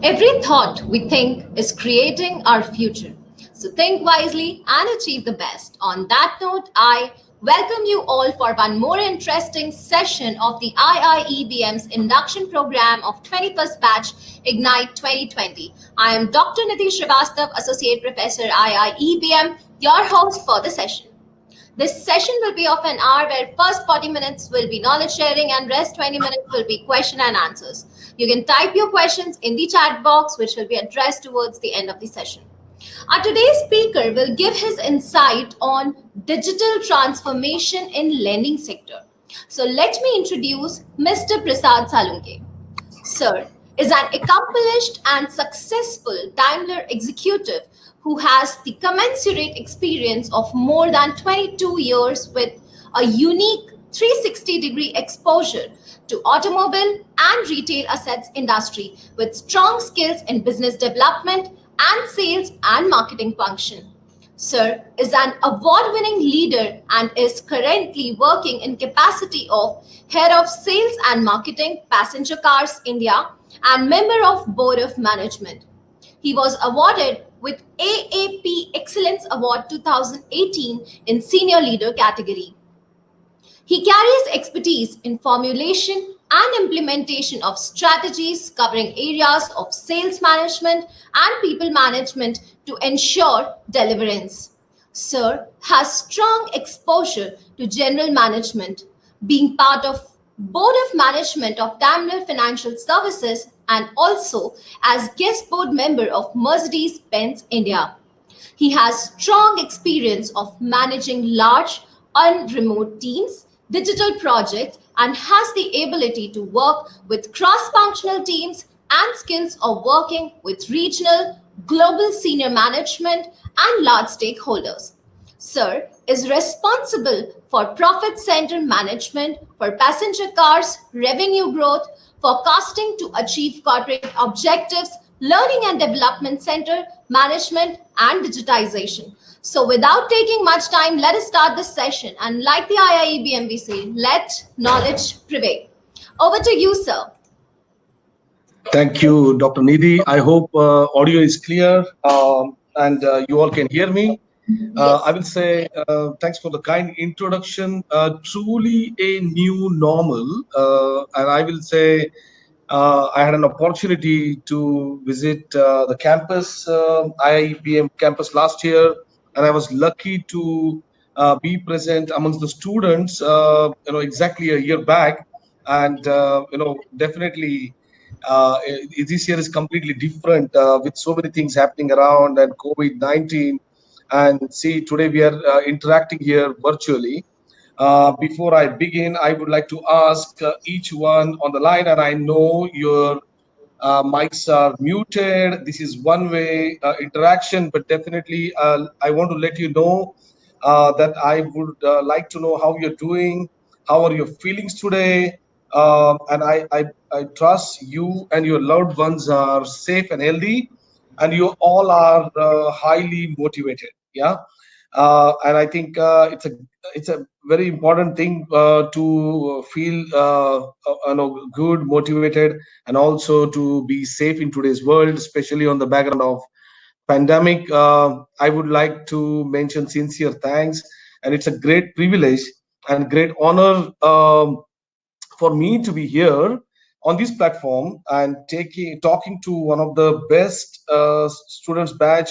Every thought we think is creating our future. So think wisely and achieve the best. On that note, I welcome you all for one more interesting session of the IIEBM's induction program of 21st batch Ignite 2020. I am Dr. Nidhi Srivastav, Associate Professor IIEBM, your host for the session. This session will be of an hour where first 40 minutes will be knowledge sharing and rest 20 minutes will be question and answers. You can type your questions in the chat box which will be addressed towards the end of the session. Our today's speaker will give his insight on digital transformation in lending sector. So let me introduce Mr. Prasad Salunke. Sir is an accomplished and successful Daimler executive who has the commensurate experience of more than 22 years with a unique 360-degree exposure to automobile and retail assets industry with strong skills in business development and sales and marketing function. Sir is an award-winning leader and is currently working in capacity of Head of Sales and Marketing Passenger Cars India and member of Board of Management. He was awarded with AAP Excellence Award 2018 in Senior Leader category. He carries expertise in formulation and implementation of strategies covering areas of sales management and people management to ensure deliverance. Sir has strong exposure to general management, being part of board of management of Daimler Financial Services and also as guest board member of Mercedes-Benz India. He has strong experience of managing large and remote teams, digital projects, and has the ability to work with cross-functional teams and skills of working with regional, global senior management and large stakeholders. Sir is responsible for profit center management for passenger cars, revenue growth, forecasting to achieve corporate objectives, learning and development center management, and digitization. So, without taking much time, let us start this session. And like the IIEBM, we say, let knowledge prevail. Over to you, sir. Thank you, Dr. Nidhi. I hope audio is clear and you all can hear me. I Yes. will say thanks for the kind introduction. Truly a new normal. And I will say I had an opportunity to visit the campus, IIBM campus last year, and I was lucky to be present amongst the students, exactly a year back. And, definitely this year is completely different with so many things happening around and COVID-19. And see, today we are interacting here virtually. Before I begin, I would like to ask each one on the line, and I know your mics are muted. This is one way interaction, but definitely I want to let you know that I would like to know how you're doing, how are your feelings today, and I trust you and your loved ones are safe and healthy, and you all are highly motivated. Yeah. And I think it's a very important thing to feel good, motivated, and also to be safe in today's world, especially on the background of pandemic. I would like to mention sincere thanks, and it's a great privilege and great honor for me to be here on this platform and talking to one of the best students batch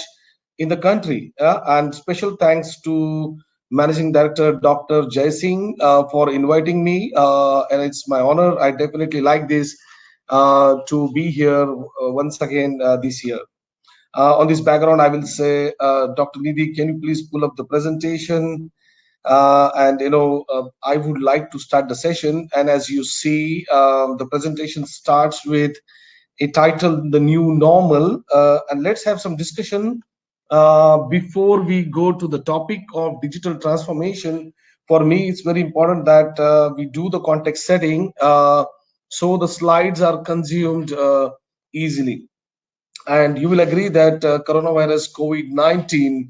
in the country. And special thanks to Managing Director Dr. Jai Singh for inviting me, and it's my honor. I definitely like this to be here once again this year. On this background, I will say, Dr. Nidhi, can you please pull up the presentation? And I would like to start the session. And as you see, the presentation starts with a title, The New Normal. And let's have some discussion before we go to the topic of digital transformation. For me, it's very important that we do the context setting so the slides are consumed easily. And you will agree that coronavirus COVID-19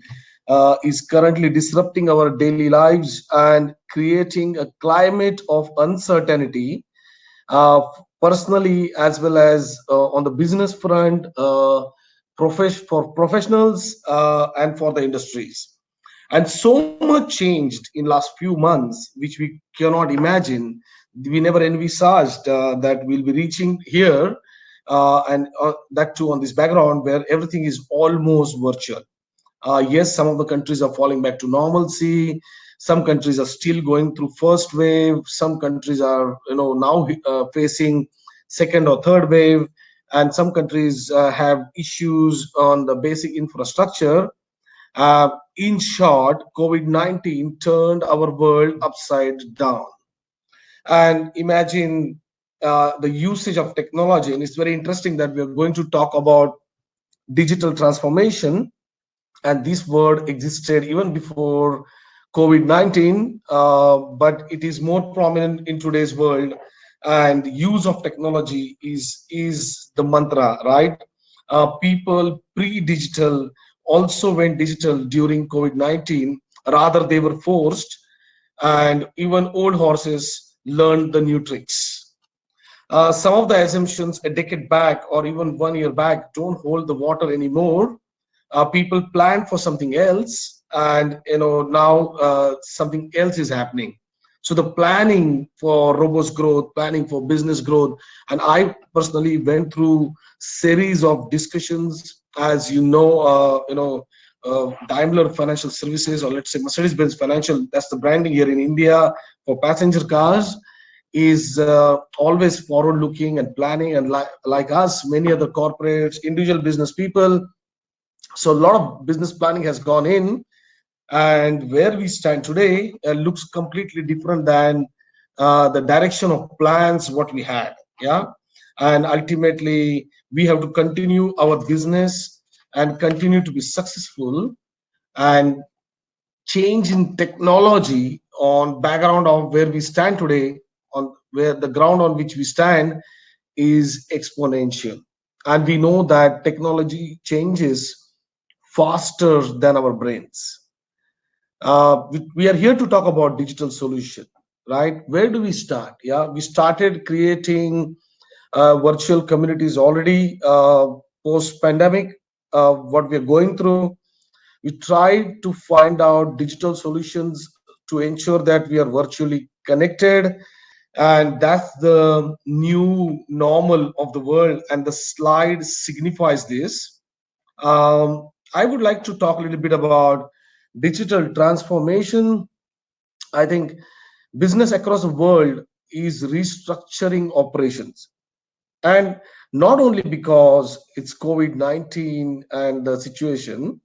is currently disrupting our daily lives and creating a climate of uncertainty, personally as well as on the business front, for professionals and for the industries. And so much changed in last few months, which we cannot imagine. We never envisaged that we'll be reaching here, and that too on this background where everything is almost virtual. Yes, some of the countries are falling back to normalcy. Some countries are still going through first wave. Some countries are, now facing second or third wave, and some countries have issues on the basic infrastructure. In short, COVID-19 turned our world upside down. And imagine the usage of technology. And it's very interesting that we are going to talk about digital transformation, and this word existed even before COVID-19, but it is more prominent in today's world. And use of technology is the mantra, right? People pre-digital also went digital during COVID-19. Rather, they were forced, and even old horses learned the new tricks. Some of the assumptions a decade back or even 1 year back don't hold the water anymore. People plan for something else, and now something else is happening. So the planning for robust growth, planning for business growth, and I personally went through series of discussions. As Daimler Financial Services, or let's say Mercedes-Benz Financial, that's the branding here in India for passenger cars, is always forward looking and planning, and like us, many other corporates, individual business people. So a lot of business planning has gone in, and where we stand today looks completely different than the direction of plans what we had. Yeah, and ultimately we have to continue our business and continue to be successful. And change in technology on background of where we stand today, on where the ground on which we stand is exponential. And we know that technology changes faster than our brains. We are here to talk about digital solution, right? Where do we start? Yeah, we started creating virtual communities already post pandemic. What we are going through, we tried to find out digital solutions to ensure that we are virtually connected, and that's the new normal of the world. And the slide signifies this. I would like to talk a little bit about digital transformation. I think business across the world is restructuring operations, and not only because it's COVID-19 and the situation,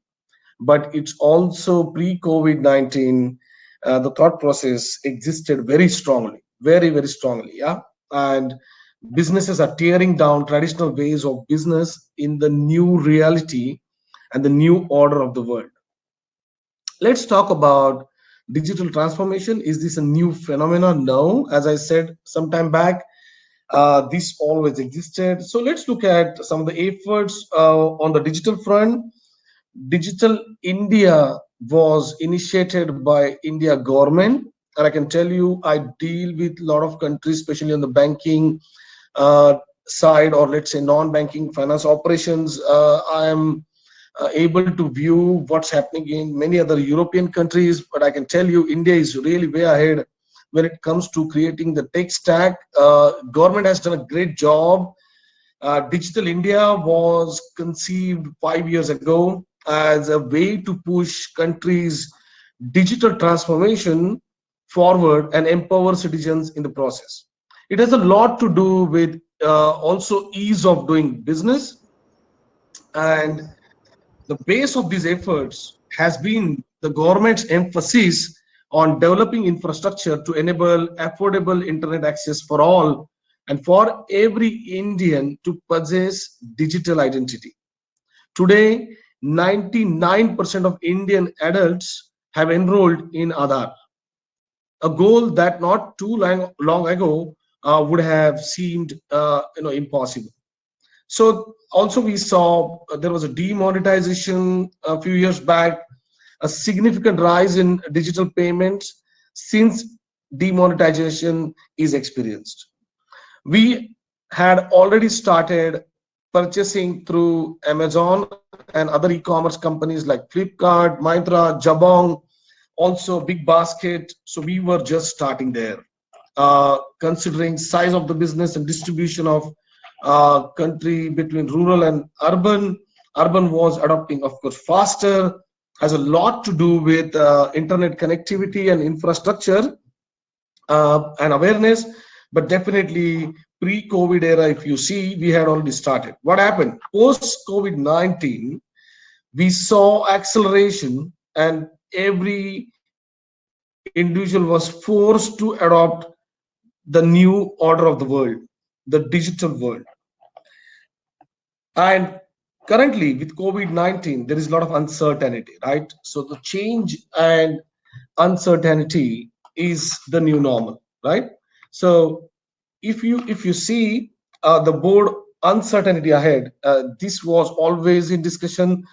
but it's also pre-COVID-19. The thought process existed very strongly, very, very strongly. Yeah. And businesses are tearing down traditional ways of business in the new reality and the new order of the world. Let's talk about digital transformation. Is this a new phenomenon? No. As I said some time back, this always existed. So let's look at some of the efforts on the digital front. Digital India was initiated by India government, and I can tell you, I deal with a lot of countries, especially on the banking uh, side, or let's say non-banking finance operations. I am able to view what's happening in many other European countries, but I can tell you, India is really way ahead when it comes to creating the tech stack. Government has done a great job. Digital India was conceived 5 years ago as a way to push countries' digital transformation forward and empower citizens in the process. It has a lot to do with also ease of doing business, and the base of these efforts has been the government's emphasis on developing infrastructure to enable affordable internet access for all and for every Indian to possess digital identity. Today, 99% of Indian adults have enrolled in Aadhaar, a goal that not too long ago would have seemed impossible. So also we saw there was a demonetization a few years back, a significant rise in digital payments since demonetization is experienced. We had already started purchasing through Amazon and other e-commerce companies like Flipkart, Myntra, Jabong, also Big Basket. So we were just starting there. Considering size of the business and distribution of country between rural and urban was adopting, of course, faster, has a lot to do with internet connectivity and infrastructure and awareness. But definitely pre-COVID era, if you see, we had already started. What happened post-COVID-19? We saw acceleration, and every individual was forced to adopt the new order of the world, the digital world. And currently with COVID-19, there is a lot of uncertainty, right? So the change and uncertainty is the new normal, right? So if you see the board uncertainty ahead, this was always in discussion.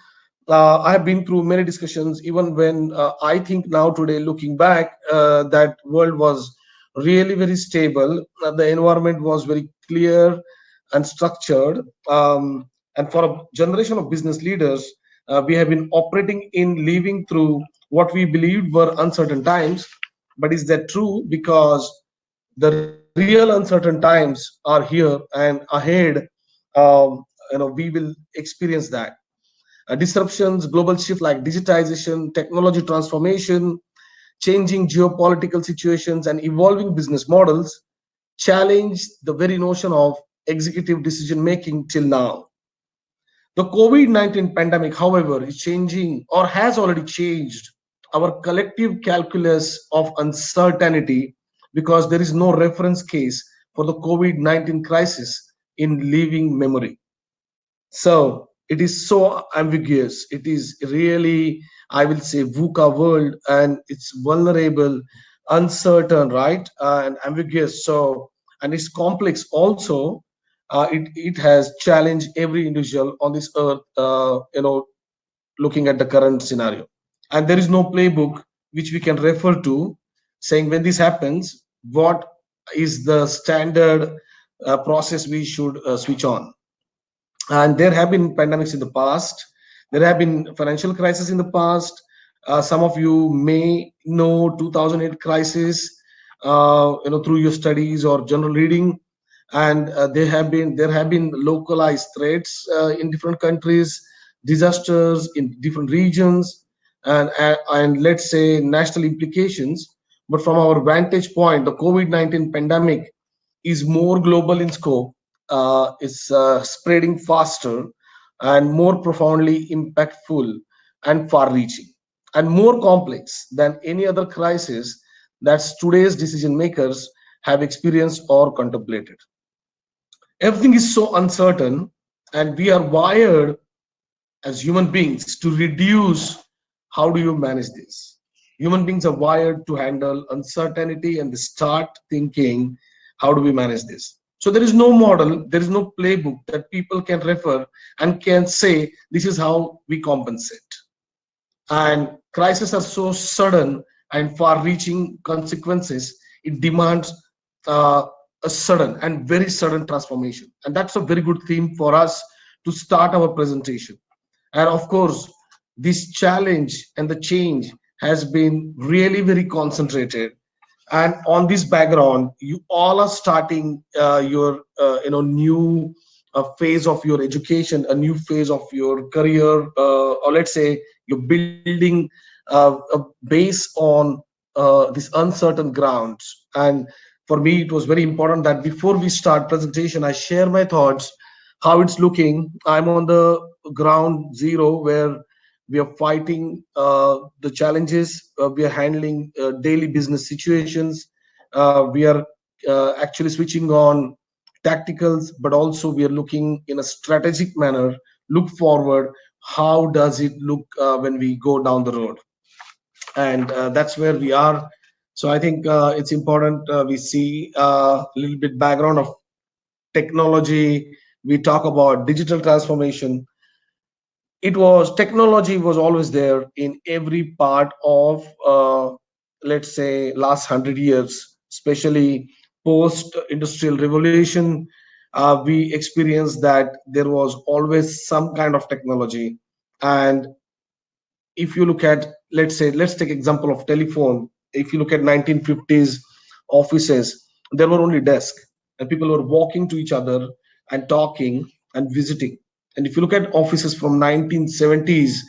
I have been through many discussions, even when I think now today, looking back, that world was really very stable. The environment was very clear and structured. And for a generation of business leaders, we have been operating in living through what we believed were uncertain times. But is that true? Because the real uncertain times are here and ahead. We will experience that disruptions, global shift like digitization, technology transformation, changing geopolitical situations, and evolving business models challenge the very notion of executive decision making till now. The COVID 19 pandemic, however, is changing or has already changed our collective calculus of uncertainty, because there is no reference case for the COVID 19 crisis in living memory. So it is so ambiguous. It is really, I will say, VUCA world, and it's vulnerable, uncertain, right? And ambiguous. So, and it's complex also. It has challenged every individual on this earth, looking at the current scenario. And there is no playbook which we can refer to saying when this happens, what is the standard process we should switch on. And there have been pandemics in the past, there have been financial crises in the past. Some of you may know 2008 crisis, through your studies or general reading. And there have been localized threats in different countries, disasters in different regions, and let's say national implications. But from our vantage point, the COVID-19 pandemic is more global in scope, is spreading faster and more profoundly impactful and far reaching and more complex than any other crisis that today's decision makers have experienced or contemplated. Everything is so uncertain, and we are wired as human beings to reduce. How do you manage this? Human beings are wired to handle uncertainty, and they start thinking, how do we manage this? So there is no model, there is no playbook that people can refer and can say this is how we compensate. And crises are so sudden and far reaching consequences, it demands uh, a sudden and very sudden transformation. And that's a very good theme for us to start our presentation. And of course, this challenge and the change has been really very concentrated. And on this background, you all are starting your new phase of your education, a new phase of your career, or let's say you're building a base on these uncertain grounds. And for me, it was very important that before we start presentation, I share my thoughts, how it's looking. I'm on the ground zero where we are fighting the challenges, we are handling daily business situations, we are actually switching on tacticals, but also we are looking in a strategic manner, look forward, how does it look when we go down the road. And that's where we are. So I think it's important we see a little bit background of technology. We talk about digital transformation. It was technology was always there in every part of let's say last 100 years, especially post industrial revolution. we experienced that there was always some kind of technology. And if you look at, let's take example of telephone. If you look at 1950s offices, there were only desks, and people were walking to each other and talking and visiting. And if you look at offices from 1970s,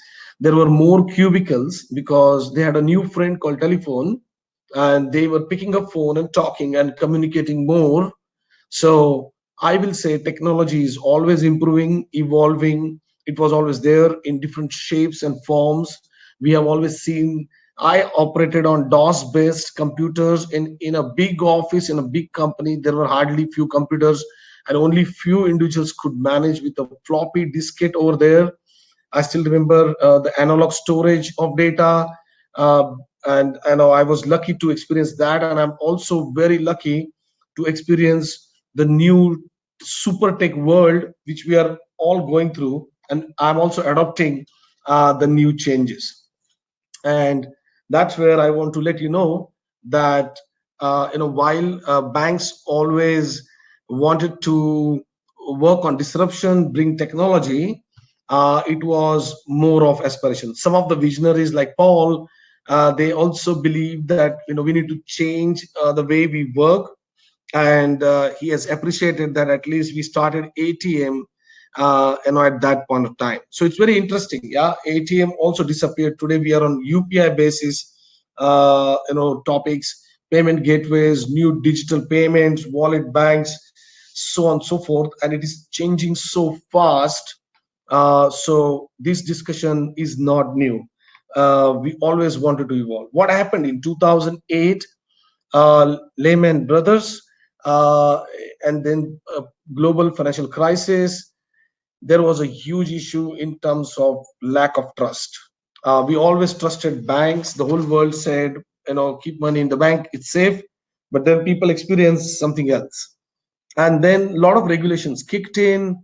there were more cubicles because they had a new friend called telephone, and they were picking up phone and talking and communicating more. So I will say technology is always improving, evolving. It was always there in different shapes and forms. We have always seen. I operated on DOS based computers in a big office in a big company. There were hardly few computers, and only few individuals could manage with a floppy diskette over there. I still remember the analog storage of data, uh, and I know I was lucky to experience that, and I'm also very lucky to experience the new super tech world which we are all going through, and I'm also adopting the new changes. And that's where I want to let you know that while banks always wanted to work on disruption, bring technology, it was more of aspiration. Some of the visionaries like Paul, they also believe that we need to change the way we work. And he has appreciated that at least we started ATM at that point of time. So it's very interesting. Yeah, ATM also disappeared. Today we are on UPI basis, topics, payment gateways, new digital payments, wallet banks, so on and so forth, and it is changing so fast. So this discussion is not new. We always wanted to evolve. What happened in 2008? Lehman Brothers, uh, and then global financial crisis. There was a huge issue in terms of lack of trust. We always trusted banks. The whole world said, keep money in the bank, it's safe. But then people experienced something else. And then a lot of regulations kicked in,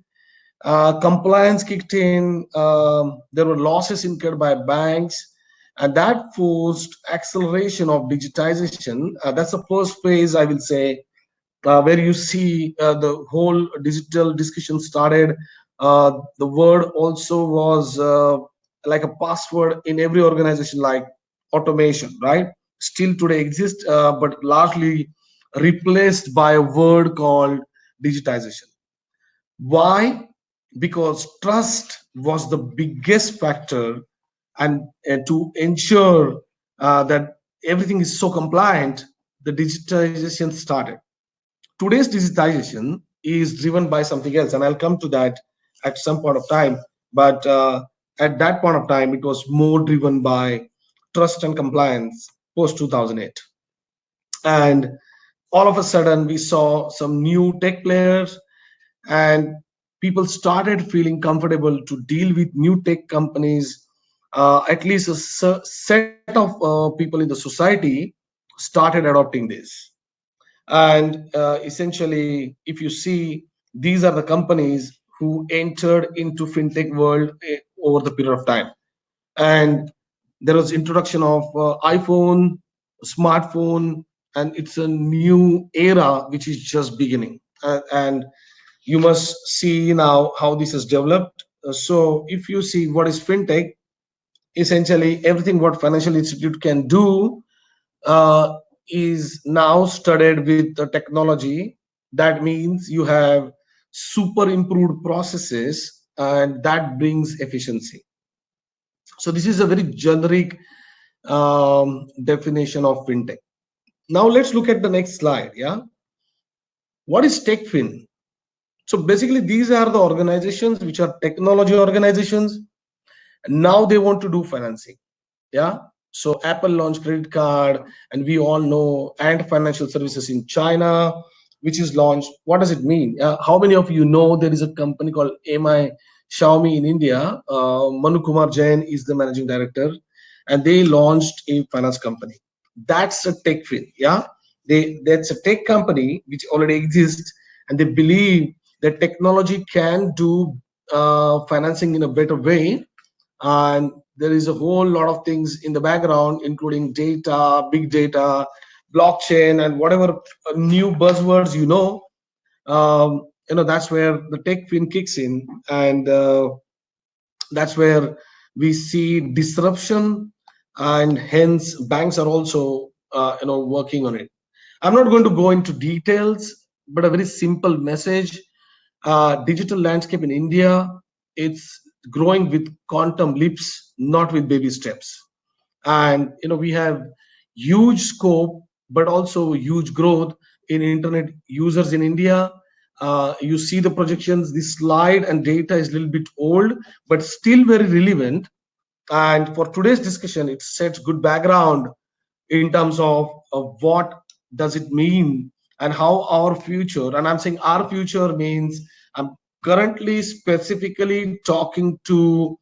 compliance kicked in. There were losses incurred by banks, and that forced acceleration of digitization. That's the first phase, I will say, where you see the whole digital discussion started. The word also was like a password in every organization, like automation, right? Still today exists, but largely replaced by a word called digitization. Why? Because trust was the biggest factor, and to ensure that everything is so compliant, the digitization started. Today's digitization is driven by something else, and I'll come to that at some point of time. But at that point of time, it was more driven by trust and compliance post 2008. And all of a sudden, we saw some new tech players, and people started feeling comfortable to deal with new tech companies. At least a set of people in the society started adopting this. And essentially, if you see, these are the companies who entered into fintech world over the period of time. And there was introduction of iPhone, smartphone, and it's a new era which is just beginning. And you must see now how this has developed. So if you see what is fintech, essentially everything what financial institute can do uh, is now studied with the technology. That means you have super improved processes, and that brings efficiency. So this is a very generic definition of fintech. Now let's look at the next slide. Yeah, what is techfin? So basically, these are the organizations which are technology organizations. Now they want to do financing. Yeah. So Apple launched credit card, and we all know, and financial services in China, which is launched. What does it mean? How many of you know there is a company called MI Xiaomi in India? Manu Kumar Jain is the managing director, and they launched a finance company. That's a tech fin. Yeah, that's a tech company which already exists, and they believe that technology can do financing in a better way. And there is a whole lot of things in the background, including data, big data, blockchain, and whatever new buzzwords. that's where the tech fin kicks in, and that's where we see disruption, and hence banks are also working on it. I'm not going to go into details, but a very simple message. Digital landscape in India, it's growing with quantum leaps, not with baby steps. And we have huge scope, but also huge growth in internet users in India. You see the projections. This slide and data is a little bit old, but still very relevant. And for today's discussion, it sets good background in terms of what does it mean, and how our future, and I'm saying our future means I'm currently specifically talking to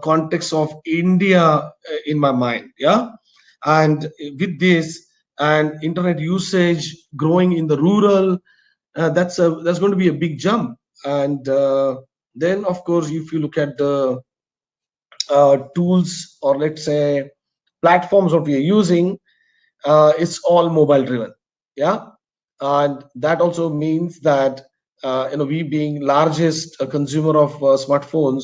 context of India in my mind. Yeah. And with this, and internet usage growing in the rural, that's going to be a big jump. And then, of course, if you look at the tools, or let's say platforms what we are using, it's all mobile driven. Yeah. And that also means that we being largest consumer of smartphones,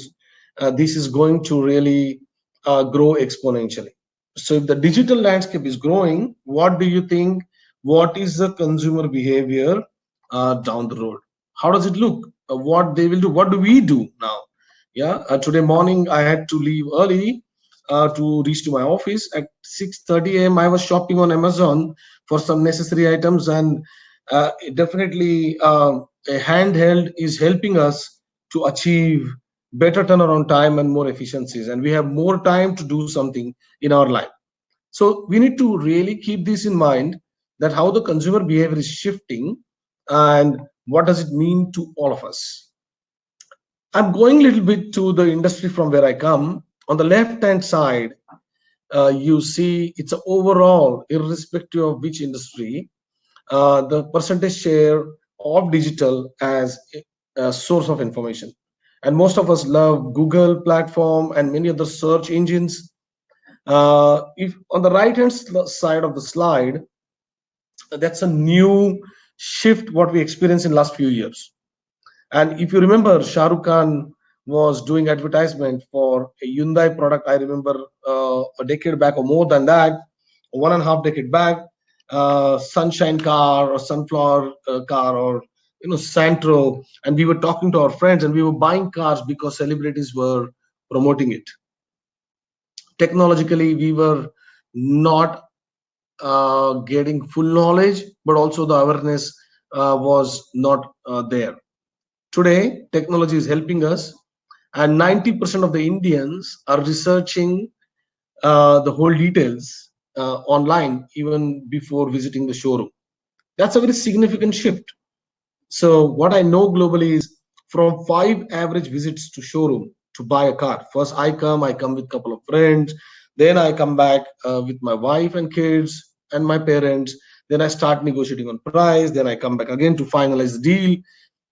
this is going to really grow exponentially. So if the digital landscape is growing, what do you think, what is the consumer behavior down the road? How does it look? What they will do, what do we do now? Yeah. Today morning I had to leave early to reach to my office at 6:30 a.m. I was shopping on Amazon for some necessary items, and definitely a handheld is helping us to achieve better turnaround time and more efficiencies, and we have more time to do something in our life. So we need to really keep this in mind, that how the consumer behavior is shifting, and what does it mean to all of us. I'm going a little bit to the industry from where I come. On the left hand side, you see it's a overall, irrespective of which industry, the percentage share of digital as a source of information. And most of us love Google platform and many other search engines. If on the right hand side of the slide, that's a new shift what we experienced in last few years. And if you remember, Shah Rukh Khan was doing advertisement for a Hyundai product. I remember a decade back, or more than that, 1.5 decade back, Sunshine car, or Sunflower car, or Santro, and we were talking to our friends, and we were buying cars because celebrities were promoting it. Technologically, we were not getting full knowledge, but also the awareness was not there. Today, technology is helping us, and 90% of the Indians are researching the whole details online even before visiting the showroom. That's a very significant shift. So what I know globally is, from 5 average visits to showroom to buy a car, first I come with a couple of friends, then I come back with my wife and kids and my parents, then I start negotiating on price, then I come back again to finalize the deal.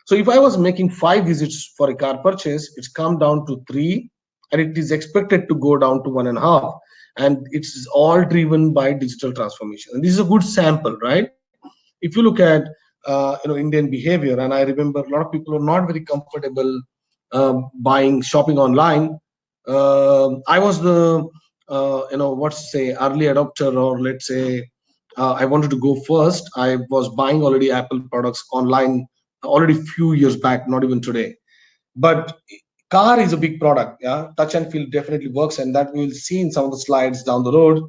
So if I was making 5 visits for a car purchase, it's come down to 3, and it is expected to go down to 1.5. And it's all driven by digital transformation. And this is a good sample, right? If you look at Indian behavior, and I remember a lot of people are not very comfortable buying shopping online. I was the what to say, early adopter, or let's say I wanted to go first. I was buying already Apple products online already few years back, not even today. But car is a big product. Yeah, touch and feel definitely works, and that we will see in some of the slides down the road.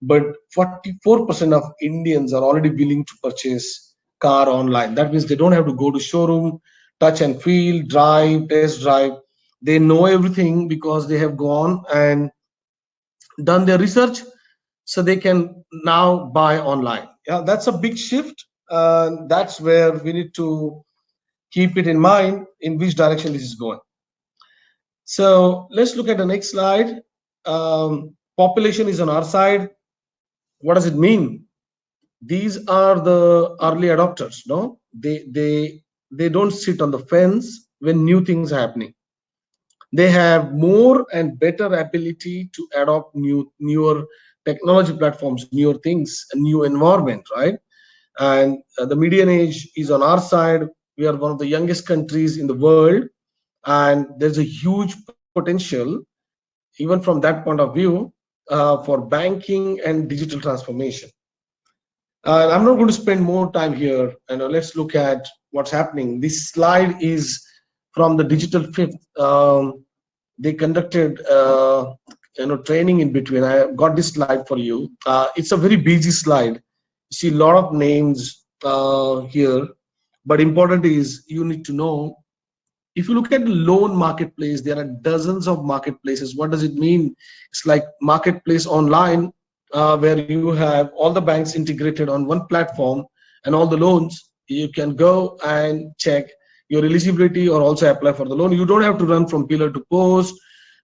But 44% of Indians are already willing to purchase car online. That means they don't have to go to showroom, touch and feel, drive, test drive. They know everything because they have gone and done their research, so they can now buy online. Yeah, that's a big shift. That's where we need to keep it in mind in which direction this is going. So let's look at the next slide. Population is on our side. What does it mean? These are the early adopters. No, they don't sit on the fence when new things are happening. They have more and better ability to adopt newer technology platforms, newer things, a new environment, right? And the median age is on our side. We are one of the youngest countries in the world, and there's a huge potential, even from that point of view, for banking and digital transformation. I'm not going to spend more time here. Let's look at what's happening. This slide is from the Digital Fifth. They conducted training in between. I got this slide for you. It's a very busy slide. You see a lot of names here, but important is you need to know, if you look at the loan marketplace, there are dozens of marketplaces. What does it mean? It's like marketplace online, where you have all the banks integrated on one platform, and all the loans, you can go and check your eligibility or also apply for the loan. You don't have to run from pillar to post,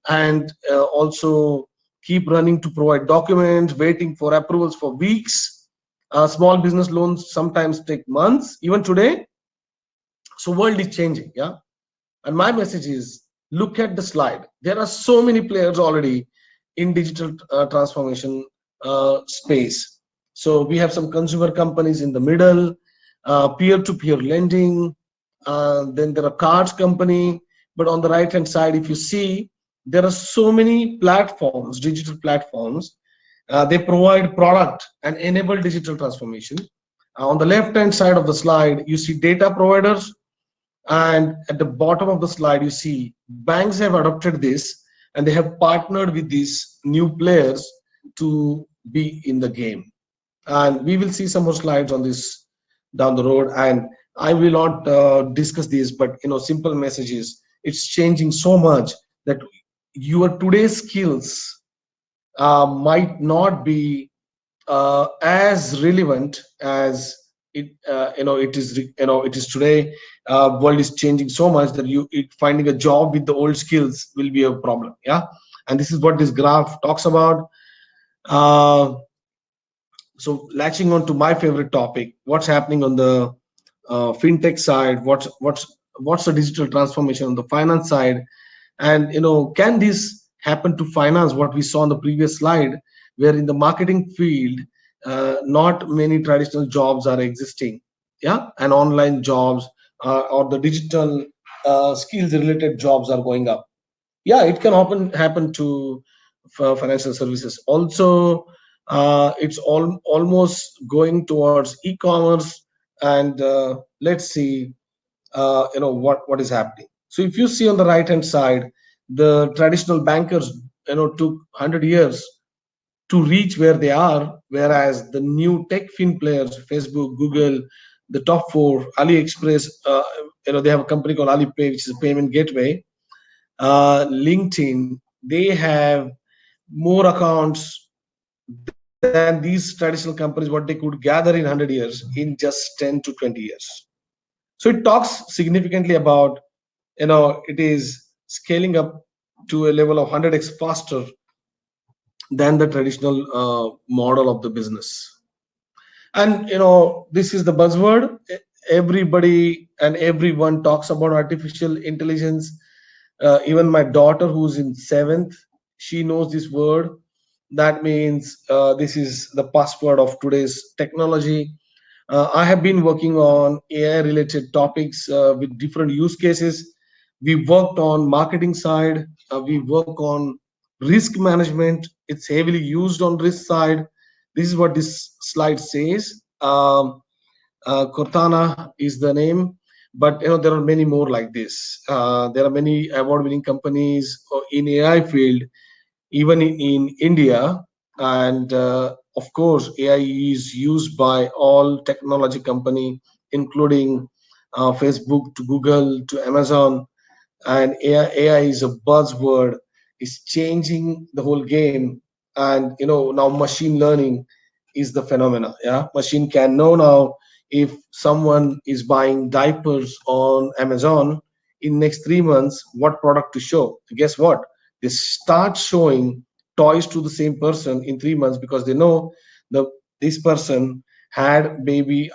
and also keep running to provide documents, waiting for approvals for weeks. Small business loans sometimes take months, even today. So world is changing, yeah. And my message is, look at the slide. There are so many players already in digital transformation space. So we have some consumer companies in the middle, peer-to-peer lending. Then there are cards company. But on the right-hand side, if you see, there are so many platforms, digital platforms. They provide product and enable digital transformation. On the left-hand side of the slide, you see data providers, and at the bottom of the slide, you see banks have adopted this, and they have partnered with these new players to be in the game. And we will see some more slides on this down the road. And I will not discuss this, but simple messages. It's changing so much that your today's skills might not be as relevant as it is today. World is changing so much that finding a job with the old skills will be a problem, yeah. And this is what this graph talks about. uh, so latching on to my favorite topic, what's happening on the fintech side, what's the digital transformation on the finance side. And can this happen to finance, what we saw on the previous slide, where in the marketing field, not many traditional jobs are existing, yeah, and online jobs, or the digital skills related jobs are going up. Yeah, it can happen to financial services also. It's almost going towards e-commerce. And let's see what is happening. So if you see on the right hand side, the traditional bankers took 100 years to reach where they are, whereas the new tech fin players, Facebook, Google, the top four, AliExpress, they have a company called Alipay, which is a payment gateway, LinkedIn, they have more accounts than these traditional companies, what they could gather in 100 years in just 10 to 20 years. So it talks significantly about, it is scaling up to a level of 100x faster than the traditional model of the business. And this is the buzzword. Everybody and everyone talks about artificial intelligence. Even my daughter, who's in seventh, she knows this word. That means this is the password of today's technology. I have been working on AI related topics with different use cases. We worked on marketing side. We work on risk management. It's heavily used on risk side. This is what this slide says. Cortana is the name, but there are many more like this. There are many award-winning companies in AI field, even in India. And of course, AI is used by all technology company, including Facebook to Google to Amazon. And AI is a buzzword. It's changing the whole game. And now machine learning is the phenomena. Yeah, machine can know now if someone is buying diapers on Amazon in next 3 months, what product to show. Guess what? They start showing toys to the same person in 3 months, because they know the this person had baby,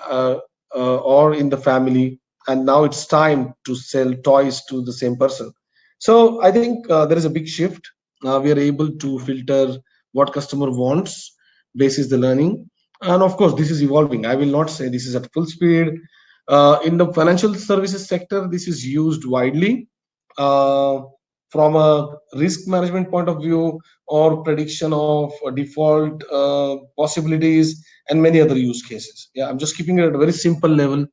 or in the family, and now it's time to sell toys to the same person. So I think there is a big shift. We are able to filter what customer wants basis the learning. And of course, this is evolving. I will not say this is at full speed. In the financial services sector, this is used widely uh, from a risk management point of view or prediction of default possibilities and many other use cases. Yeah, I'm just keeping it at a very simple level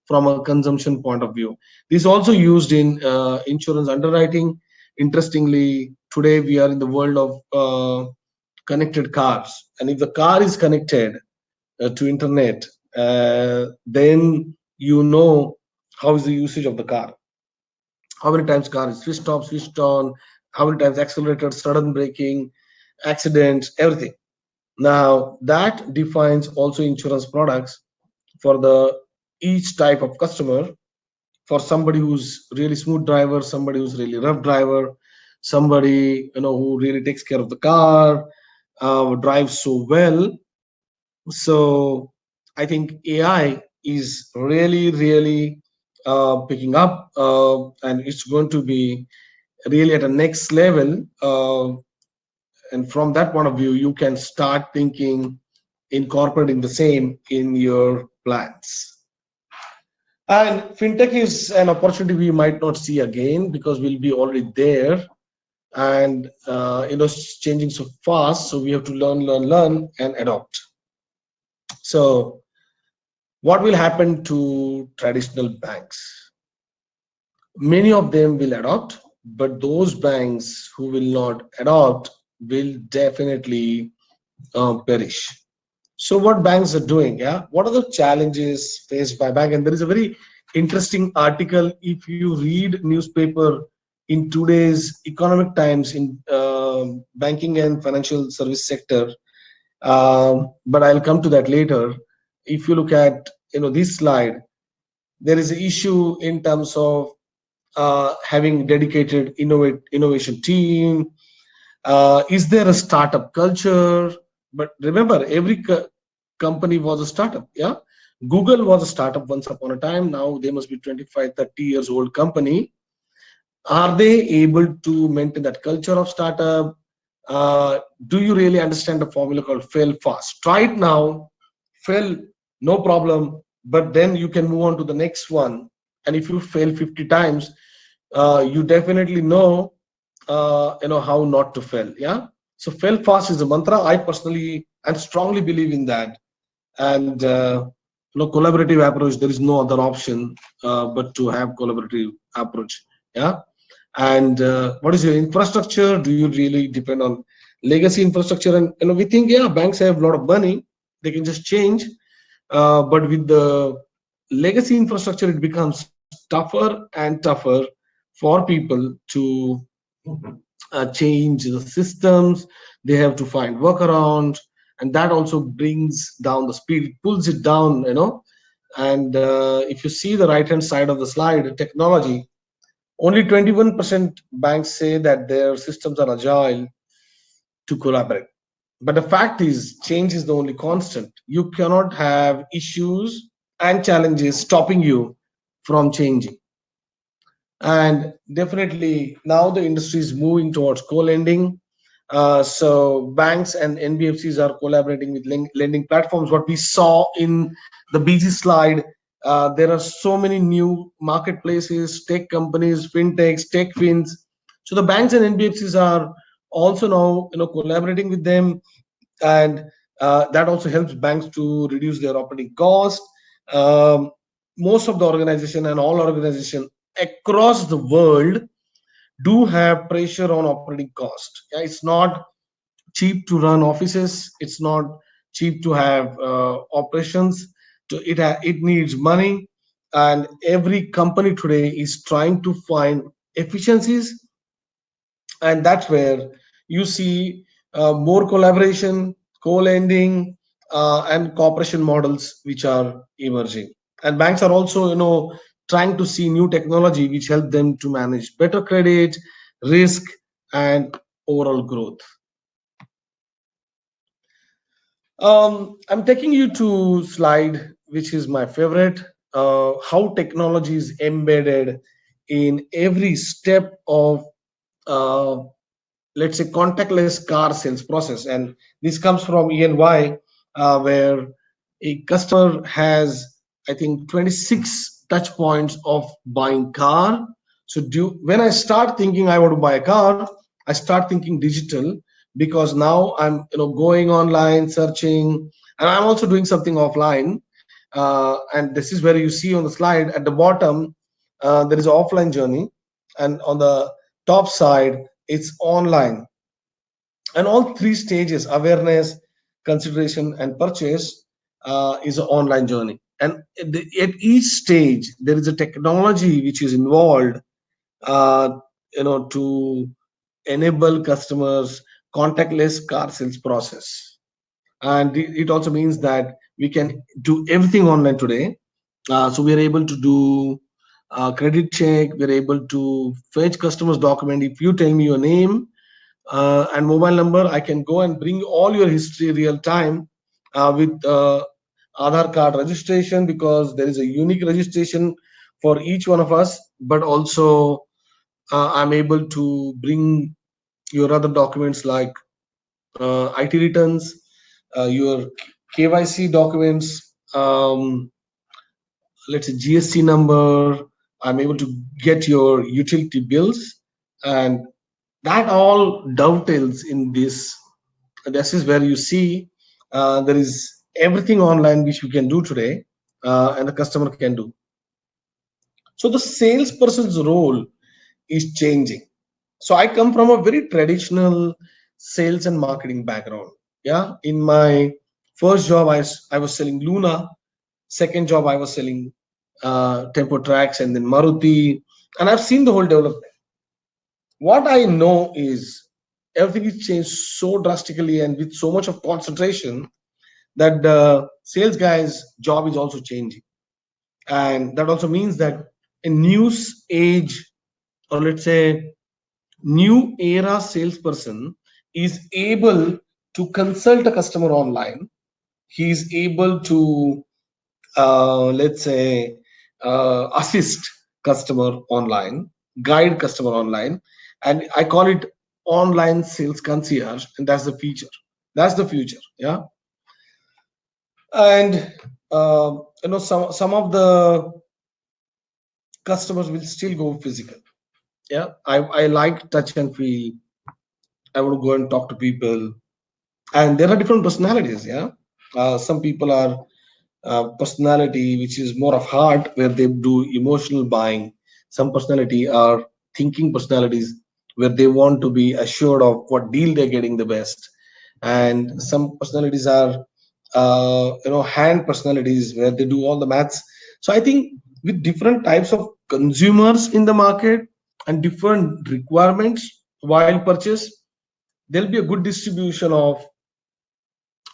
from a consumption point of view. This is also used in insurance underwriting. Interestingly, today we are in the world of connected cars, and if the car is connected to internet, then you know how is the usage of the car, how many times car is switched off, switched on, how many times accelerated, sudden braking, accidents, everything. Now that defines also insurance products for the each type of customer, for somebody who's really smooth driver, somebody who's really rough driver, somebody who really takes care of the car, drives so well. So I think AI is really picking up, and it's going to be really at a next level. And from that point of view, you can start thinking, incorporating the same in your plans. And fintech is an opportunity we might not see again because we'll be already there, and it's changing so fast. So we have to learn, and adopt. So what will happen to traditional banks? Many of them will adopt, but those banks who will not adopt will definitely perish. So what banks are doing? Yeah, what are the challenges faced by bank? And there is a very interesting article if you read newspaper in today's economic times in banking and financial service sector. But I'll come to that later. If you look at this slide, there is an issue in terms of having dedicated innovation team. Is there a startup culture? But remember, every company was a startup. Yeah, Google was a startup once upon a time. Now they must be 25, 30 years old company. Are they able to maintain that culture of startup? Do you really understand the formula called fail fast? Try it now, fail, no problem, but then you can move on to the next one. And if you fail 50 times, you definitely know how not to fail. Yeah, so fail fast is a mantra. I personally and strongly believe in that. And collaborative approach, there is no other option but to have collaborative approach. Yeah. And what is your infrastructure? Do you really depend on legacy infrastructure? And we think, yeah, banks have a lot of money, they can just change. But with the legacy infrastructure, it becomes tougher and tougher for people to change the systems. They have to find workaround, and that also brings down the speed. It pulls it down. And if you see the right hand side of the slide, technology, only 21% banks say that their systems are agile to collaborate. But the fact is, change is the only constant. You cannot have issues and challenges stopping you from changing. And definitely now the industry is moving towards co-lending. So banks and NBFCs are collaborating with lending platforms. What we saw in the BG slide, there are so many new marketplaces, tech companies, fintechs, tech fins. So the banks and NBFCs are also now collaborating with them, and that also helps banks to reduce their operating cost. Um, Most of the organization and all organization across the world do have pressure on operating cost. Yeah, it's not cheap to run offices. It's not cheap to have operations. It needs money, and every company today is trying to find efficiencies, and that's where you see more collaboration, co-lending, and cooperation models which are emerging. And banks are also trying to see new technology which help them to manage better credit risk and overall growth. I'm taking you to slide which is my favorite, how technology is embedded in every step of uh, let's say contactless car sales process. And this comes from ENY, where a customer has I think 26 touch points of buying car. So when I start thinking I want to buy a car, I start thinking digital, because now I'm going online searching, and I'm also doing something offline. And this is where you see on the slide at the bottom, there is an offline journey, and on the top side it's online. And all three stages, awareness, consideration, and purchase, is an online journey. And at each stage there is a technology which is involved, uh, to enable customers contactless car sales process. And it also means that we can do everything online today. So we are able to do credit check, we're able to fetch customers document. If you tell me your name and mobile number, I can go and bring all your history real time, with Aadhaar card registration, because there is a unique registration for each one of us. But also, I'm able to bring your other documents like IT returns, your KYC documents, let's say GST number. I'm able to get your utility bills, and that all dovetails in this. This is where you see there is everything online which we can do today, and the customer can do. So the salesperson's role is changing. So I come from a very traditional sales and marketing background. Yeah, in my first job, I was selling Luna. Second job, I was selling Tempo Tracks, and then Maruti, and I've seen the whole development. What I know is everything is changed so drastically and with so much of concentration that the sales guy's job is also changing. And that also means that a news age, or let's say new era salesperson, is able to consult a customer online. He is able to, let's say, assist customer online, guide customer online, and I call it online sales concierge, and that's the feature. That's the future. Yeah. And some of the customers will still go physical. Yeah, I like touch and feel. I want to go and talk to people, and there are different personalities. Yeah, some people are personality which is more of heart, where they do emotional buying. Some personality are thinking personalities, where they want to be assured of what deal they're getting the best. And some personalities are hand personalities, where they do all the maths. So I think with different types of consumers in the market and different requirements while purchase, there'll be a good distribution of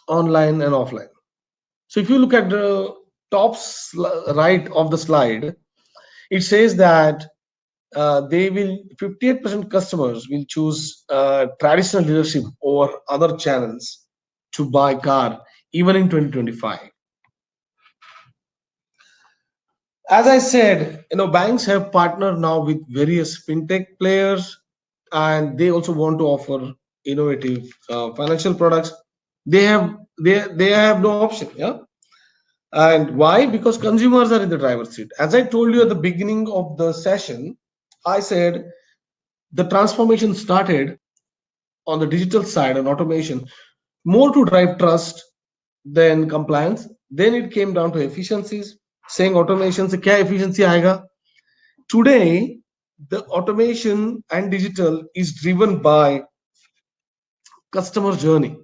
online and offline. So if you look at the right of the slide, it says that they will 58% customers will choose traditional dealership over other channels to buy car even in 2025. As I said, banks have partnered now with various fintech players, and they also want to offer innovative financial products. They have no option. Yeah. And why? Because consumers are in the driver's seat. As I told you at the beginning of the session, I said the transformation started on the digital side and automation, more to drive trust than compliance. Then it came down to efficiencies, saying automation से क्या efficiency आएगा. Today, the automation and digital is driven by customer journey,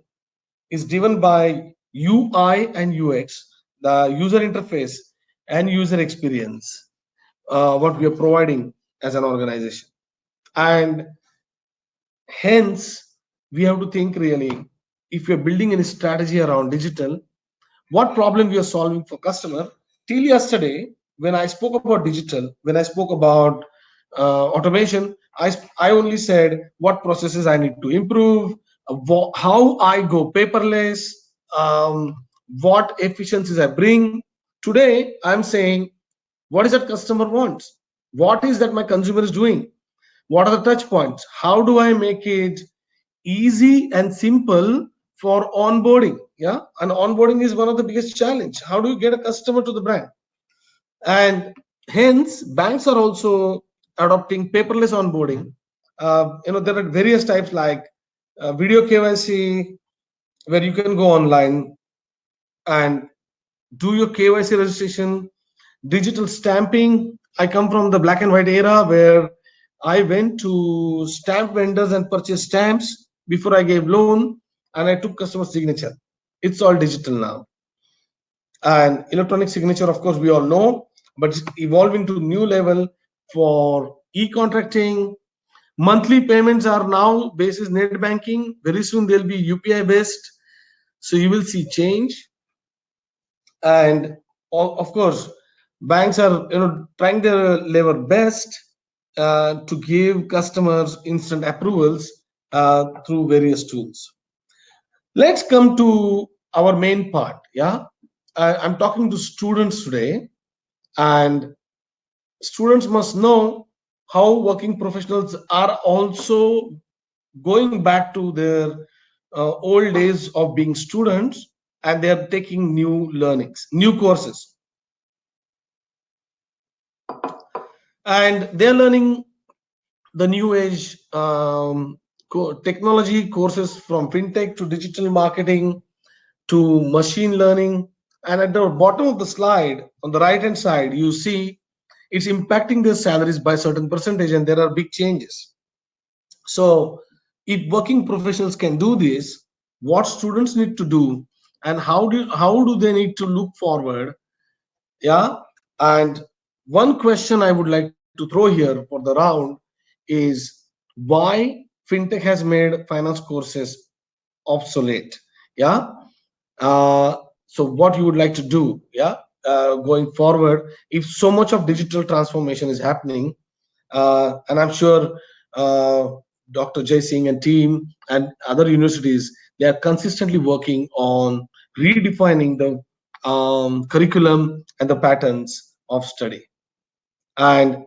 is driven by UI and UX, the user interface and user experience, what we are providing as an organization. And hence, we have to think really, if we are building any strategy around digital, what problem we are solving for customer. Till yesterday, when I spoke about digital, when I spoke about automation, I only said what processes I need to improve, how I go paperless, um, what efficiencies I bring. Today I'm saying, what is that customer wants, what is that my consumer is doing, what are the touch points, how do I make it easy and simple for onboarding. Yeah, and onboarding is one of the biggest challenge. How do you get a customer to the brand? And hence banks are also adopting paperless onboarding. There are various types like video KYC, where you can go online and do your KYC registration, digital stamping. I come from the black and white era where I went to stamp vendors and purchased stamps before I gave loan, and I took customer signature. It's all digital now. And electronic signature, of course, we all know, but it's evolving to new level for e-contracting. Monthly payments are now basis net banking. Very soon they'll be UPI based. So you will see change. And of course, banks are trying their level best to give customers instant approvals through various tools. Let's come to our main part. Yeah, I'm talking to students today, and students must know how working professionals are also going back to their old days of being students, and they are taking new learnings, new courses, and they're learning the new age technology courses, from fintech to digital marketing to machine learning. And at the bottom of the slide on the right hand side, you see it's impacting their salaries by certain percentage, and there are big changes. So if working professionals can do this, what students need to do, and how do they need to look forward? Yeah. And one question I would like to throw here for the round is, why fintech has made finance courses obsolete? Yeah. uh, so what you would like to do, yeah, going forward, if so much of digital transformation is happening, and I'm sure uh, Dr. Jay Singh and team and other universities, they are consistently working on redefining the curriculum and the patterns of study. And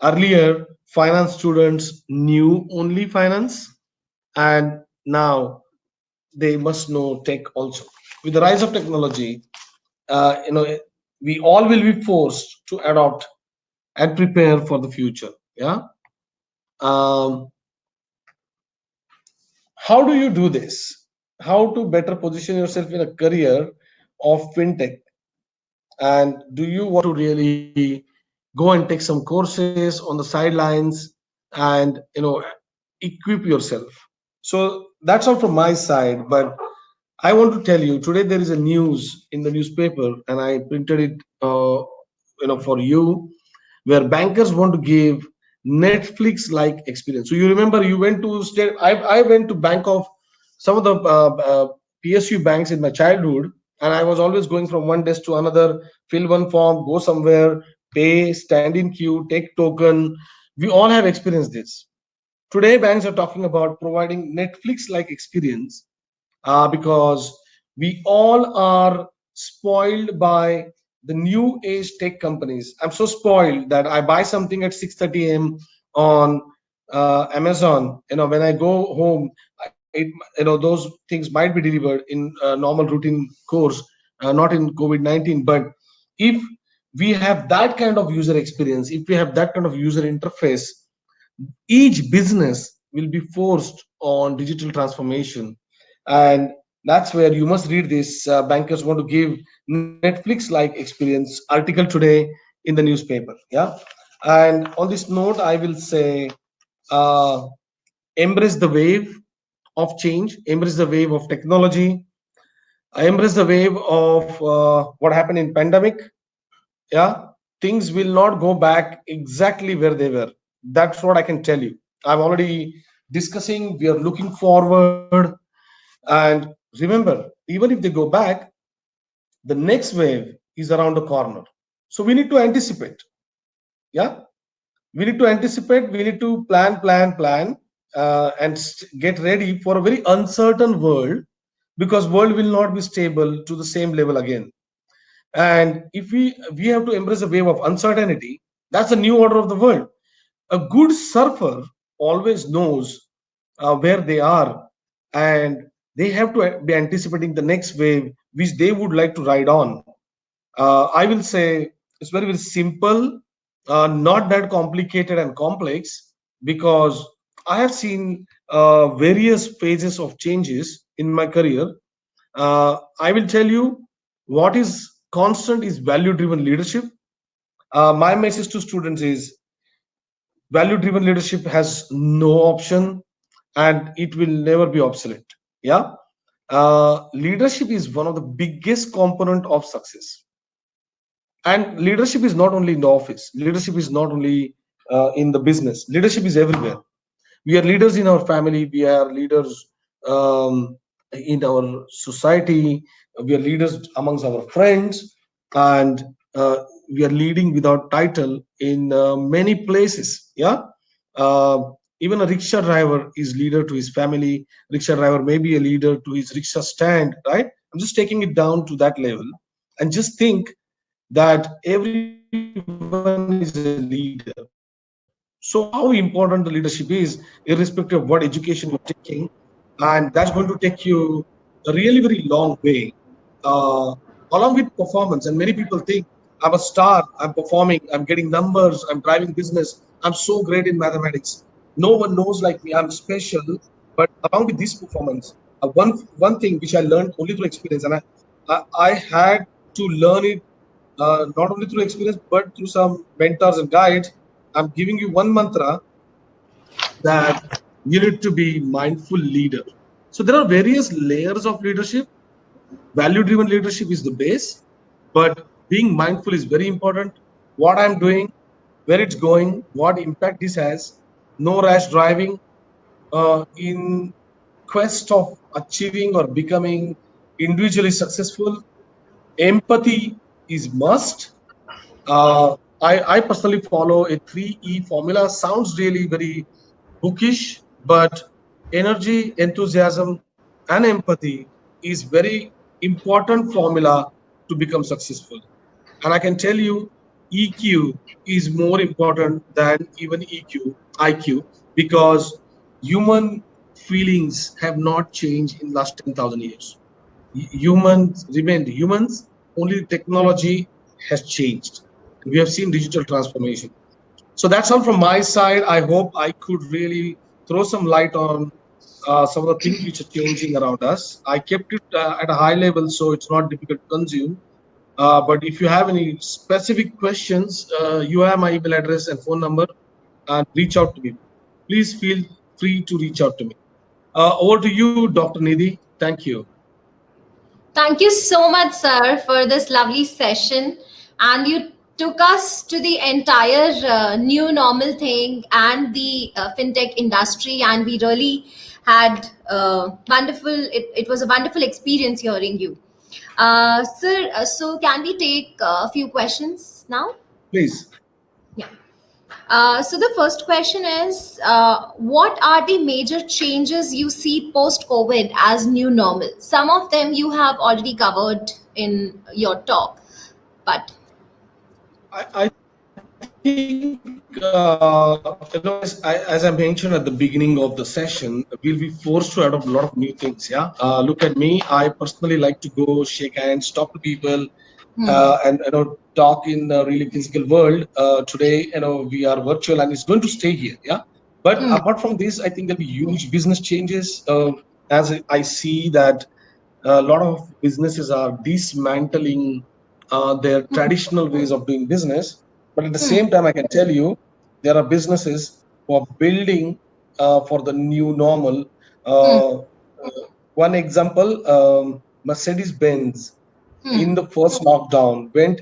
earlier, finance students knew only finance, and now they must know tech also. With the rise of technology, we all will be forced to adopt and prepare for the future. Yeah. Um, how do you do this? How to better position yourself in a career of fintech? And do you want to really go and take some courses on the sidelines and equip yourself? So that's all from my side. But I want to tell you, today there is a news in the newspaper, and I printed it, for you, where bankers want to give Netflix-like experience. So you remember, you went to state. I went to bank of some of the PSU banks in my childhood, and I was always going from one desk to another, fill one form, go somewhere, pay, stand in queue, take token. We all have experienced this. Today, banks are talking about providing Netflix-like experience, because we all are spoiled by the new age tech companies. I'm so spoiled that I buy something at 6:30 a.m. on Amazon. When I go home, those things might be delivered in normal routine course, not in COVID-19. But if we have that kind of user experience, if we have that kind of user interface, each business will be forced on digital transformation. And that's where you must read this. Bankers want to give Netflix like experience article today in the newspaper. Yeah. And on this note, I will say, uh, embrace the wave of change, embrace the wave of technology, embrace the wave of what happened in pandemic. Yeah, things will not go back exactly where they were. That's what I can tell you. I'm already discussing, we are looking forward. And remember, even if they go back, the next wave is around the corner. So we need to anticipate. Yeah, we need to anticipate, we need to plan, and get ready for a very uncertain world, because world will not be stable to the same level again. And if we have to embrace a wave of uncertainty, that's a new order of the world. A good surfer always knows where they are, and they have to be anticipating the next wave which they would like to ride on. I will say, It's very, very simple, not that complicated and complex, because I have seen various phases of changes in my career. I will tell you what is constant is value driven leadership. My message to students is value driven leadership has no option and it will never be obsolete. Yeah. Leadership is one of the biggest component of success, and leadership is not only in the office, leadership is not only in the business, leadership is everywhere. We are leaders in our family, we are leaders in our society, we are leaders amongst our friends, and we are leading without title in many places. Yeah. uh, Even a rickshaw driver is leader to his family. Rickshaw driver may be a leader to his rickshaw stand, right? I'm just taking it down to that level, and just think that everyone is a leader. So how important the leadership is, irrespective of what education you're taking, and that's going to take you a really very long way. Along with performance, and many people think I'm a star, I'm performing, I'm getting numbers, I'm driving business, I'm so great in mathematics. No one knows like me, I'm special. But along with this performance, one thing which I learned only through experience, and I had to learn it not only through experience but through some mentors and guides. I'm giving you one mantra, that you need to be mindful leader. So there are various layers of leadership. Value driven leadership is the base, but being mindful is very important. What I'm doing, where it's going, what impact this has. No rash driving in quest of achieving or becoming individually successful. Empathy is must. I personally follow a 3E formula. Sounds really very bookish, but energy, enthusiasm, and empathy is very important formula to become successful. And I can tell you, EQ is more important than even IQ, because human feelings have not changed in last 10,000 years. Humans remained humans, only technology has changed. We have seen digital transformation. So that's all from my side. I hope I could really throw some light on some of the things which are changing around us. I kept it at a high level so it's not difficult to consume. But if you have any specific questions, you have my email address and phone number, and reach out to me. Please feel free to reach out to me. Over to you, Dr. Nidhi. Thank you. Thank you so much, sir, for this lovely session. And you took us to the entire new normal thing and the fintech industry. And we really had it was a wonderful experience hearing you. Sir, so can we take a few questions now? Please. Yeah. So the first question is, what are the major changes you see post-COVID as new normal? Some of them you have already covered in your talk, but I think, as I mentioned at the beginning of the session, we'll be forced to adopt a lot of new things. Yeah. Look at me. I personally like to go shake hands, talk to people, and talk in the really physical world. Today, we are virtual, and it's going to stay here. Yeah. But apart from this, I think there'll be huge business changes. As I see that a lot of businesses are dismantling their traditional ways of doing business. But at the same time, I can tell you there are businesses who are building for the new normal. One example, Mercedes Benz in the first lockdown went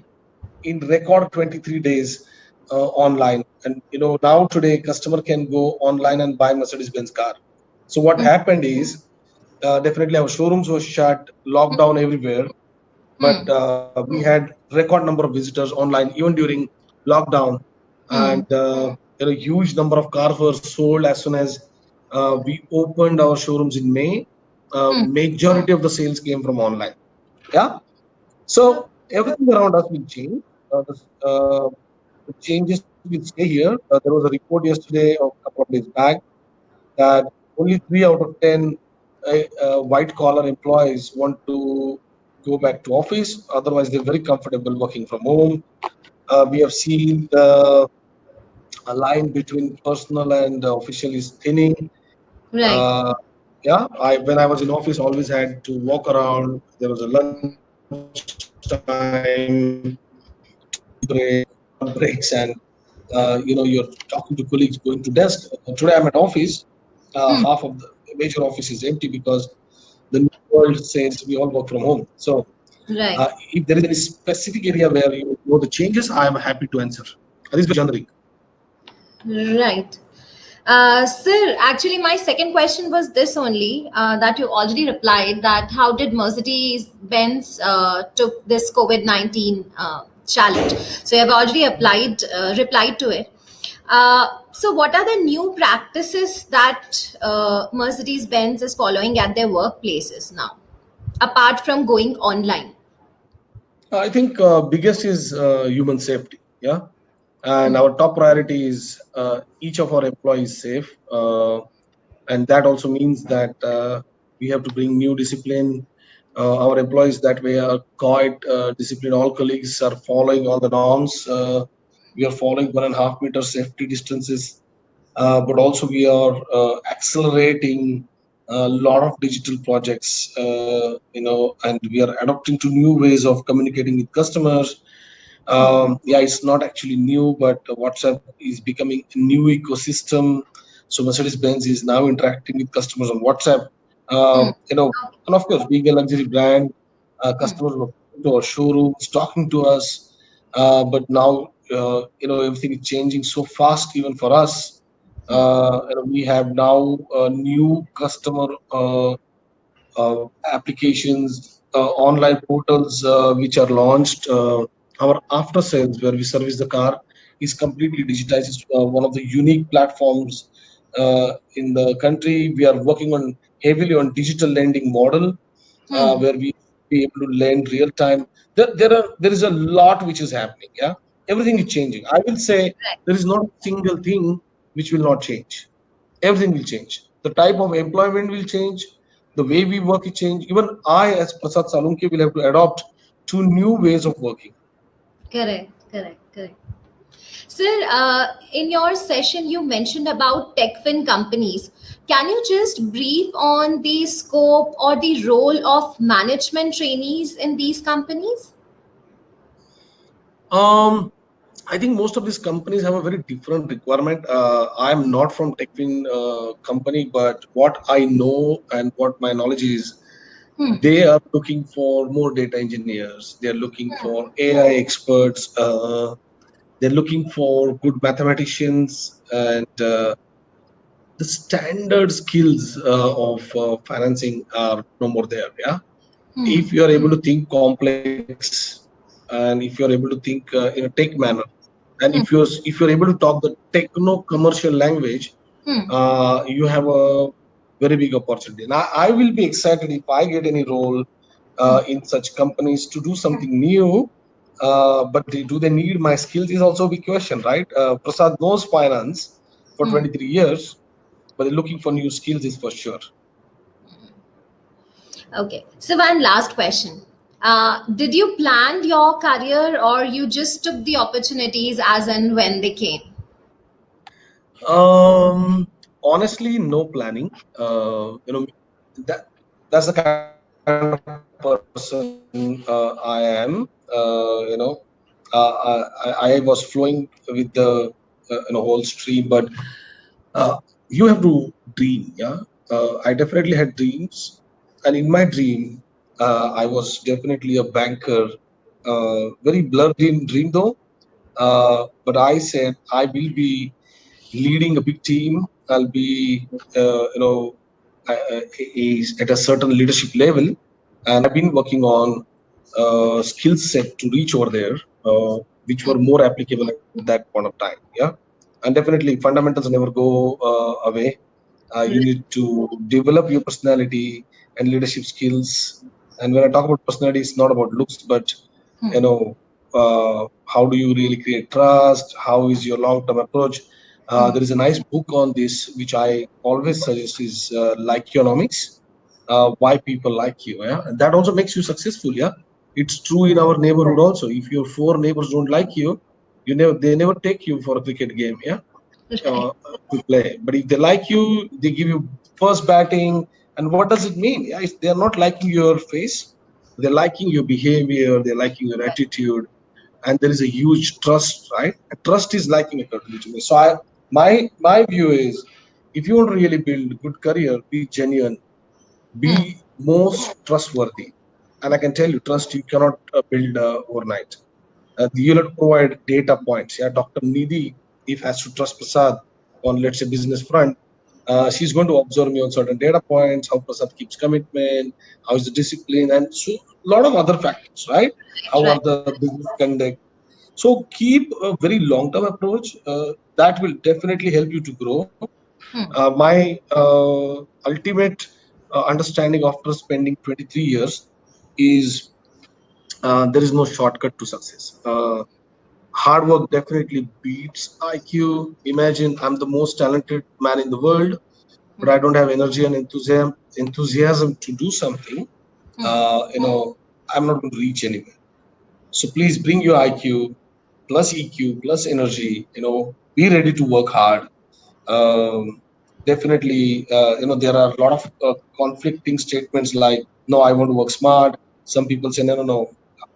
in record 23 days online. And now today customer can go online and buy Mercedes Benz car. So what happened is, definitely our showrooms were shut, lockdown everywhere, but we had record number of visitors online even during lockdown. And a huge number of cars were sold as soon as we opened our showrooms in May. Majority of the sales came from online. Yeah. So everything around us will change. The changes will stay here. There was a report yesterday or a couple of days back that only 3 out of 10 white collar employees want to go back to office. Otherwise, they're very comfortable working from home. We have seen a line between personal and official is thinning. Right. Yeah, I when I was in office, always had to walk around. There was a lunchtime, tea break, short breaks, and you're talking to colleagues going to desk. Today I'm at office. Hmm. Half of the major office is empty because the new world says we all work from home. So Right. if there is any specific area where you know the changes, I am happy to answer. This is Chandrik. Right. Sir, actually, my second question was this only, that you already replied, that how did Mercedes-Benz took this COVID-19 challenge? So you have already replied to it. So what are the new practices that Mercedes-Benz is following at their workplaces now, apart from going online? I think biggest is human safety. Yeah, and Hmm. our top priority is each of our employees safe, and that also means that we have to bring new discipline. Our employees that way are quite disciplined. All colleagues are following all the norms. We are following 1.5 meter safety distances, but also we are accelerating a lot of digital projects, and we are adopting to new ways of communicating with customers. Hmm. Yeah, it's not actually new, but WhatsApp is becoming a new ecosystem. So Mercedes-Benz is now interacting with customers on WhatsApp. Hmm. Okay. And of course, being a luxury brand, Hmm. customers were coming to our showrooms, talking to us. But now, everything is changing so fast, even for us. Hmm. We have now new customer applications, online portals which are launched. Our after sales, where we service the car, is completely digitized. It's one of the unique platforms in the country. We are working on heavily on digital lending model, Hmm. where we be able to lend real time. There is a lot which is happening. Yeah, everything is changing. I will say Right. there is not a single thing which will not change. Everything will change. The type of employment will change. The way we work will change. Even I, as Prasad Salunke, will have to adopt to new ways of working. Correct. Correct. Correct. Sir, in your session, you mentioned about TechFin companies. Can you just brief on the scope or the role of management trainees in these companies? Um, I think most of these companies have a very different requirement. I'm not from TechFin company, but what I know and what my knowledge is, Hmm. they are looking for more data engineers. They're looking for AI experts. They're looking for good mathematicians, and the standard skills of financing are no more there. Yeah, Hmm. if you are able to think complex, and if you are able to think in a tech manner, and Hmm. if you're able to talk the techno commercial language, Hmm. you have a very big opportunity. And I will be excited if I get any role Hmm. in such companies to do something new. But do they need my skills is also a big question, right? Prasad knows finance for Hmm. 23 years, but looking for new skills is for sure. Okay. So one last question. Did you plan your career or you just took the opportunities as and when they came? Honestly, no planning. That that's the kind of person I am. I was flowing with the whole stream, but uh, you have to dream. Yeah, I definitely had dreams, and in my dream, I was definitely a banker. Very blurred dream though. But I said I will be leading a big team. I'll be, at a certain leadership level, and I've been working on skill set to reach over there, which were more applicable at that point of time. Yeah, and definitely fundamentals never go away. You Right. need to develop your personality and leadership skills. And when I talk about personality, it's not about looks, but Hmm. you know, how do you really create trust? How is your long-term approach? Hmm. There is a nice book on this, which I always suggest is Likeonomics. Why people like you, yeah, and that also makes you successful. Yeah, it's true in our neighborhood also. If your four neighbors don't like you, They never take you for a cricket game, yeah, Right. to play. But if they like you, they give you first batting. And what does it mean? Yeah, if they are not liking your face, they're liking your behavior, they're liking your Right. attitude, and there is a huge trust, right? And trust is liking according to me. So my view is, if you want to really build a good career, be genuine, Hmm. be most trustworthy. And I can tell you, trust you cannot build overnight. You'll have to provide data points. Yeah, Dr. Nidhi, if has to trust Prasad on, let's say, business front, she's going to observe me on certain data points, how Prasad keeps commitment, how is the discipline, and so a lot of other factors, right? How Right. are the business conduct? So keep a very long-term approach. That will definitely help you to grow. Hmm. My ultimate understanding after spending 23 years is there is no shortcut to success. Hard work definitely beats IQ. Imagine I'm the most talented man in the world, but Hmm. I don't have energy and enthusiasm to do something. Hmm. I'm not going to reach anywhere. So please bring your IQ plus EQ plus energy. Be ready to work hard. um, Definitely, there are a lot of conflicting statements like, no, I want to work smart. Some people say, no, no, no,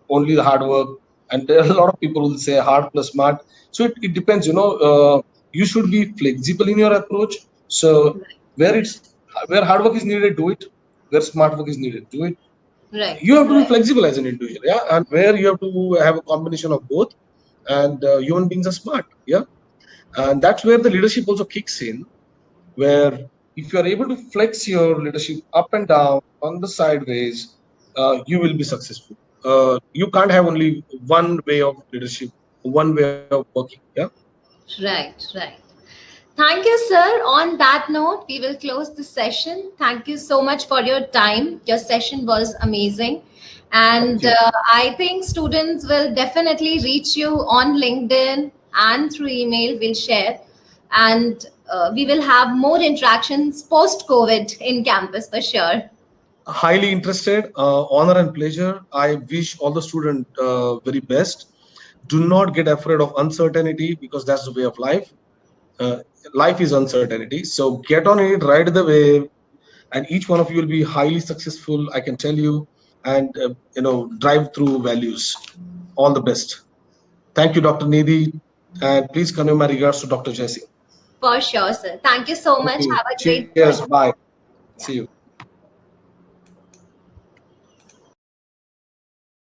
only the hard work. And there are a lot of people who will say hard plus smart. So it depends, you should be flexible in your approach. So where it's where hard work is needed, do it. Where smart work is needed, do it. Right. You have to be flexible as an individual, yeah, and where you have to have a combination of both. And human beings are smart, yeah, and that's where the leadership also kicks in, where if you are able to flex your leadership up and down on the sideways, you will be successful. You can't have only one way of leadership, one way of working, yeah. Right. Right. Thank you, sir. On that note, we will close the session. Thank you so much for your time. Your session was amazing. Thank And you. I think students will definitely reach you on LinkedIn and through email. We'll share. And we will have more interactions post COVID in campus for sure. Highly interested, honor and pleasure. I wish all the student very best. Do not get afraid of uncertainty, because that's the way of life. uh, Life is uncertainty, so get on it, ride the wave, and each one of you will be highly successful, I can tell you. And drive through values. All the best. Thank you, Dr. Nidhi, and please convey my regards to Dr. Jesse. For sure, sir. Thank you so Thank much. you. Have a great Cheers. day. Bye. See Yeah. you.